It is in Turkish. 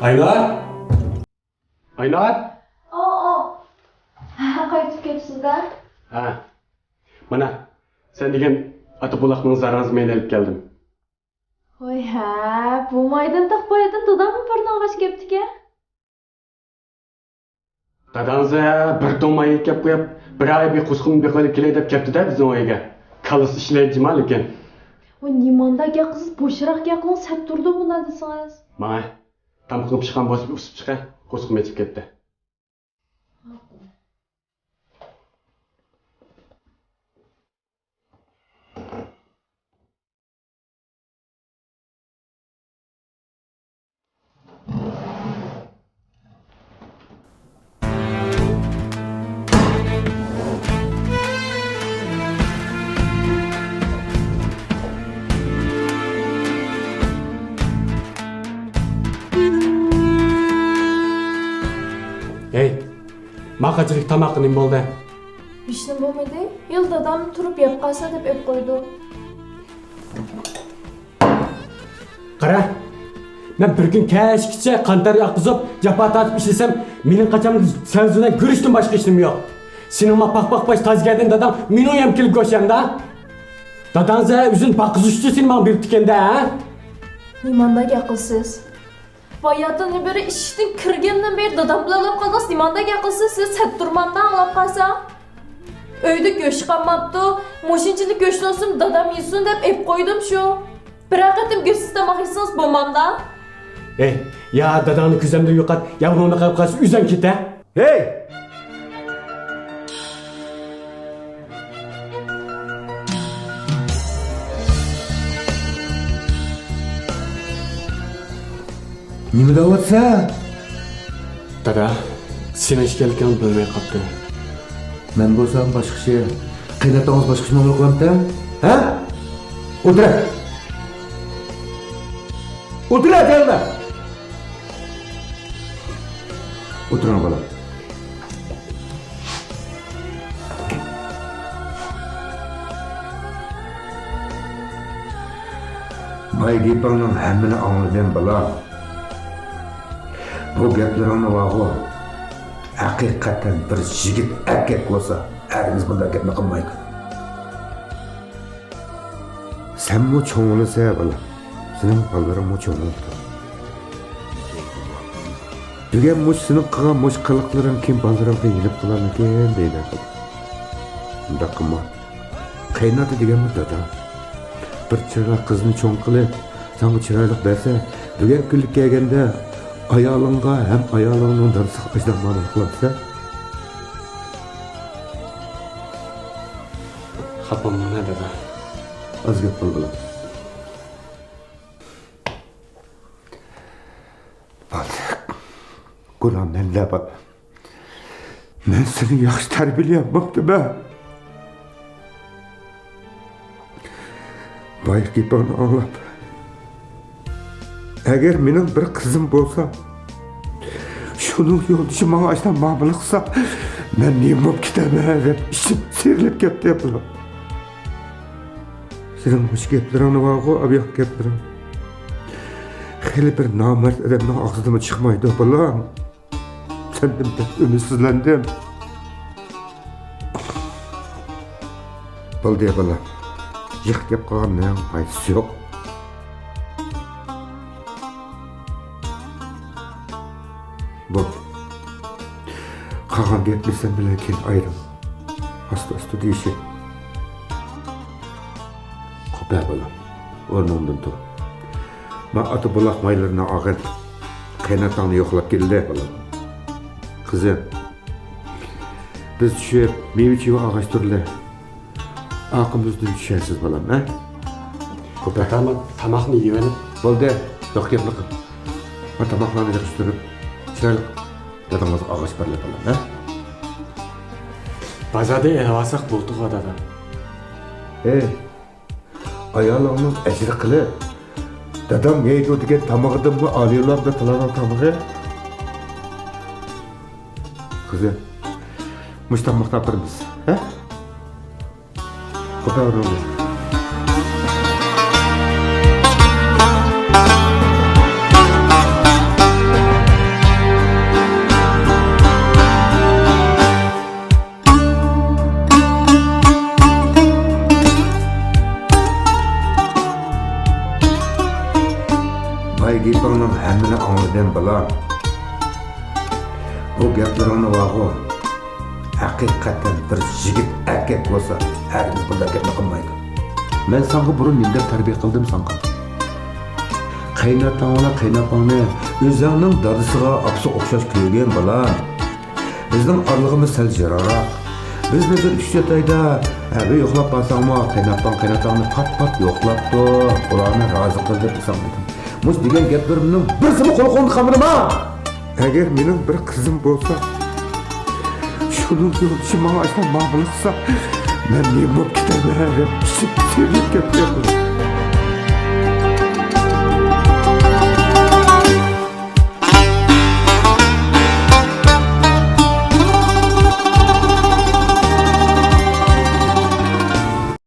Aylar? Aylar? Qaytib kelibsizlar? Ha. Mana, sen degan Atabulaqning zarrasi men olib keldim. Voy ha, bu maydon taqpoyatdan dadammi bir nog'ash kelibdi-ka? Dadanza bir tomay kelib qo'yib, bir ay bir qo'sqin bir qilib kelay deb kelibdi-da bizning uyga. Kalisi ishlaydi lekin. Voy nimanda gap qiz bo'shroq gap qilib sat turdi bundan desangiz. Mana, tam qilib chiqqan bosib o'sib chiqa, qo'sqin yetib ketdi. Hey, maqachilik tamoqi nima bo'ldi? Ishni bo'lmaydi. Yil dadam turib yeb qolsa deb ep qo'ydi. Qara. Men bir kun kechgacha qantar yoqizib, jafo tortib ishlasam, mening qachon sanzuna ko'rishdan boshqa ishim yo'q. Sening maqpaq baş tazgadin dadam meni ham kelib ko'shamda. Dadanza uzun paqizishchi sen men berib tikanda, ha? Nimanda gap qilsiz? Hayatdan beri ishdan kirgandan beri dadam bilan olib qolasiz. Nimanda gap qilsiz? Siz sat turmandan olib qolsam, uyda go'sht qolmabdi. Moshinchilik go'shtni olsam dadam yesin deb ep qo'ydim shu. Bir aqatim go'stsiz tomoq yeysiz bo'lmamda. Hey, ya dadani ko'zimda yo'qot, yavroni qo'yib qolsa uzan keta. Hey! Nima deyapsa? Dada, sen ishkelgan bilmay qopti. Men bo'lsam boshqa şey. Qaynatangiz boshqa ish ma'mul qilamda? Ha? O'tir. O'tir aytaymi? O'tiring bolam. May gapingning hammani angladim bolam. Bu gaplarni vaqo haqiqatan bir yigit erkak bo'lsa, erimiz bunday gapni qilmaydi. Sen mu çoğunlusa bolam. Senin ballarım mu çoğunlukta. Dügen muş senin qilgan muş qiliqlaring kim ballarımga yilib qilarmikan deydi. Bunda qilma. Qaynota deganmi dada? Bir chiroyli qizni cho'ng qilib, senga chiroyli bersa, dügen kunlik kelganda ayolingga ham ayolingning darsi ijdomani qilsa, Xapamman dada. az gap qil bolam. Gulamdan laba. Men seni yaxshi tarbiyalayapman be. Bayki bana anlap. Eğer mening bir qizim bo'lsa, şunun yo'ldoshi menga ashdan ma'mul qilsa, men nima bo'lib ketaman deb ishim serilib ketdi bular. Sening bu gaplaringni vaqo abiyoq gaplaring. Xeli bir nomard odamning og'zidan chiqmaydi bolam. Kendim de ümitsizlendim. Bal diye bala. Yık yap kalan ne faydası yok. Bu. Kalan gitmesen bile ki ayrım. Hasta değişi. Kopya bala. Ormandan dur. Ma atı bulak maylarına ağır. Kaynatanı yoklap geldi bala. Kızım, biz düşüp meyve çivi ağaç türlü aqımızdan düşersiz balam, ha? Ko'patama tamoqni yeyib, Bo'ldi, yo'q gapni qil. Va tamoqlarni yig'ishtirib, chiroyli dadamizga ağaç berib balam, ha? Bazada elvasak bo'ldi dada. Ey, ayolingning ajri qilib, dadam yeydi degan tamog'idan bu oliyolarda tilagan tamog'i. Kızım, müştem muhtar biz, he? Kopya olur. May gepingning hammini angladim balam. Bu gaplaringni vaqo. Haqiqatan bir yigit erkak bo'lsa, hargiz bunday gapni qilmaydi. Men senga burun nima deb tarbiya qildim senga? Qaynotangni, qaynopangni o'zingning dadisiga apsi o'xshash ko'rgan balam. Bizning arlig'imiz sal jiroq. Bizni bir 3-4 oyda abi yo'qlab qolsangmi, qaynotangni pat yo'qlab tur. Ularni rozi qil deb sandim. Mus degan gaplarimning birisini qo'l-qo'lni qamirma. Agar mening bir qizim bo'lsa, şunun yo'lchi menga aytib ma'qul qilsa, men nima bo'lib ketaman deb sevib gapirdim.